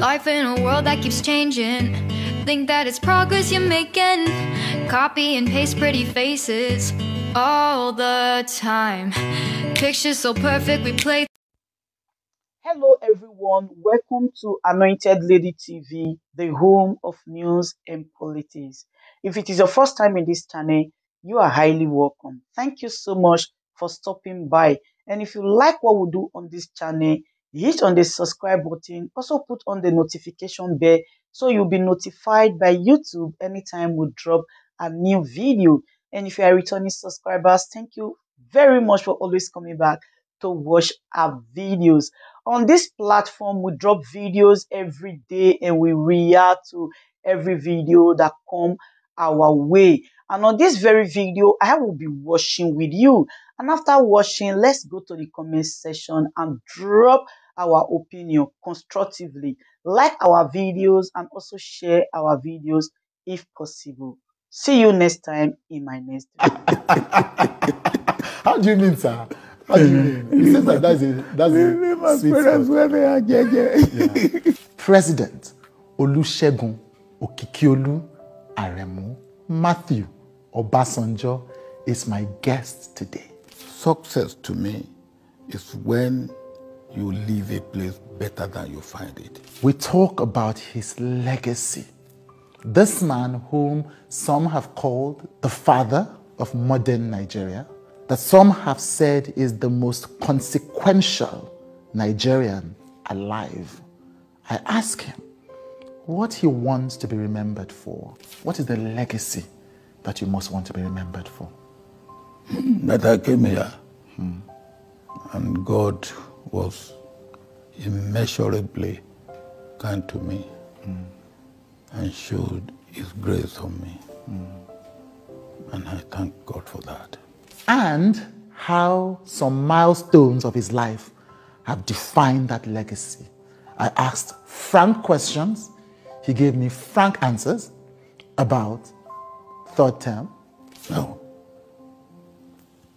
Life in a world that keeps changing. Think that it's progress you're making. Copy and paste pretty faces all the time. Pictures so perfect we play. Hello everyone, welcome to Anointed Lady TV, the home of news and politics. If it is your first time in this channel, you are highly welcome. Thank you so much for stopping by. And if you like what we do on this channel, hit on the subscribe button. Also put on the notification bell so you'll be notified by YouTube anytime we drop a new video. And if you are returning subscribers, thank you very much for always coming back to watch our videos. On this platform, we drop videos every day and we react to every video that come our way. And on this very video, I will be watching with you. And after watching, let's go to the comment section and drop our opinion constructively. Like our videos and also share our videos if possible. See you next time in my next video. How do you mean, sir? How do you mean? He says that that's a sweet spot. President Olusegun Okikiolu Aremu Matthew Obasanjo is my guest today. Success to me is when you leave a place better than you find it. We talk about his legacy. This man whom some have called the father of modern Nigeria, that some have said is the most consequential Nigerian alive. I ask him what he wants to be remembered for. What is the legacy that you most want to be remembered for? That I came here and God was immeasurably kind to me and showed his grace on me. And I thank God for that. And how some milestones of his life have defined that legacy. I asked frank questions. He gave me frank answers about third term. No.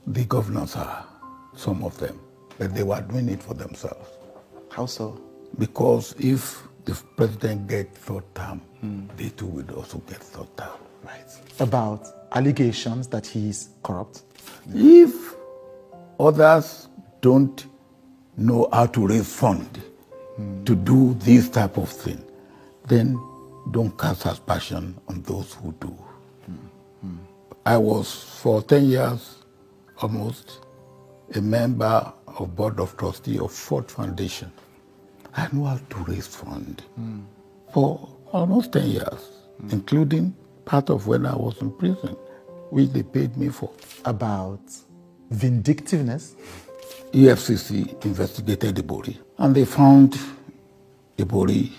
The governors are, some of them, but they were doing it for themselves. How so? Because if the president gets third term, they too will also get third term. Right. About allegations that he is corrupt. If others don't know how to raise funds to do this type of thing, then don't cast aspersion on those who do. I was, for 10 years almost, a member of Board of Trustees of Ford Foundation. I know how to raise funds for almost 10 years, including part of when I was in prison, which they paid me for. About vindictiveness. EFCC investigated Ibori, and they found Ibori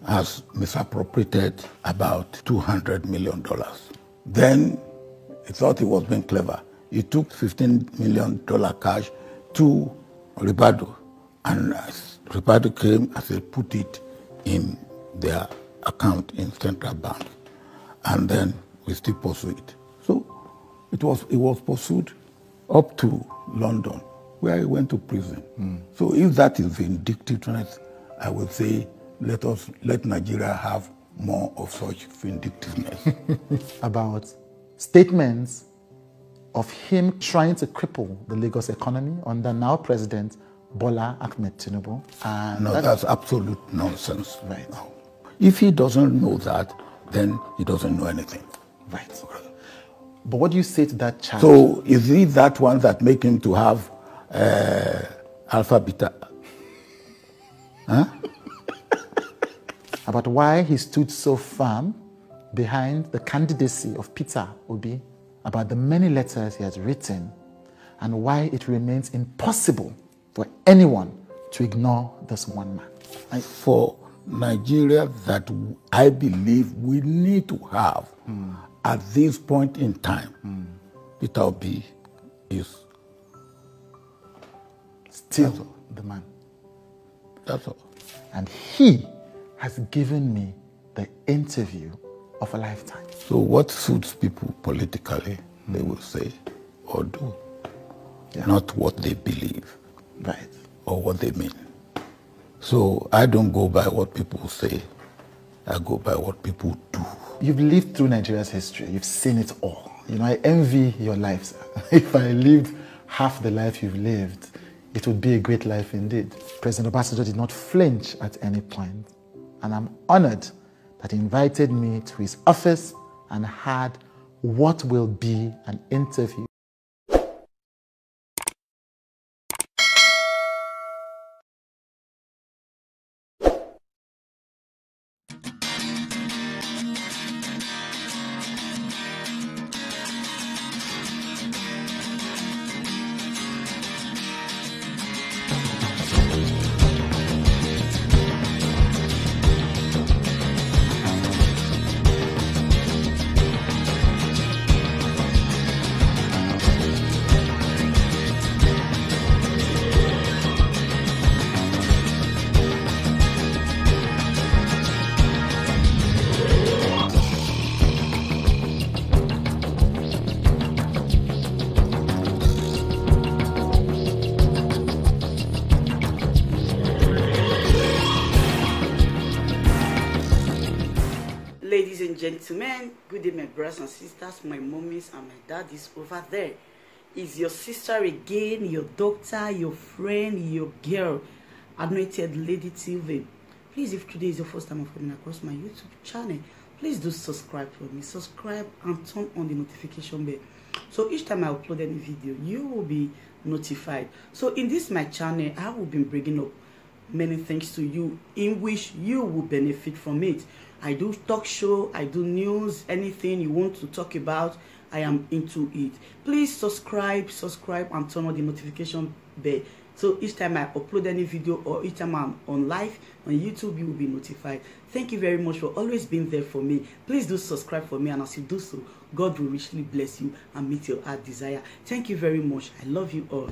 has misappropriated about $200 million. Then he thought he was being clever. He took $15 million cash to Ribado, and Ribado came as they put it in their account in Central Bank, and then we still pursue it. So it was pursued up to London, where he went to prison. So if that is vindictiveness, I would say let Nigeria have more of such vindictiveness. About statements of him trying to cripple the Lagos economy under now President Bola Ahmed Tinubu. And no, that's absolute nonsense. Right. No. If he doesn't know that, then he doesn't know anything. Right. But what do you say to that charge? So is he that one that make him to have alpha beta? Huh? About why he stood so firm behind the candidacy of Peter Obi, about the many letters he has written, and why it remains impossible for anyone to ignore this one man. For Nigeria that I believe we need to have at this point in time, Peter Obi is still the man. That's all. And he has given me the interview of a lifetime. So what suits people politically, they will say or do, not what they believe, right, or what they mean. So I don't go by what people say. I go by what people do. You've lived through Nigeria's history. You've seen it all. You know, I envy your life, sir. If I lived half the life you've lived, it would be a great life indeed. President Obasanjo did not flinch at any point. And I'm honored that he invited me to his office and had what will be an interview. Ladies and gentlemen, good day, my brothers and sisters, my mommies and my daddies over there. Is your sister again, your doctor, your friend, your girl, Anointed Lady TV. Please, if today is your first time of coming across my YouTube channel, please do subscribe for me. Subscribe and turn on the notification bell. So each time I upload any video, you will be notified. So in this my channel, I will be bringing up many things to you in which you will benefit from it. I do talk show, I do news, anything you want to talk about, I am into it. Please subscribe and turn on the notification bell. So each time I upload any video or each time I'm on live on YouTube, you will be notified. Thank you very much for always being there for me. Please do subscribe for me, and as you do so, God will richly bless you and meet your heart desire. Thank you very much. I love you all.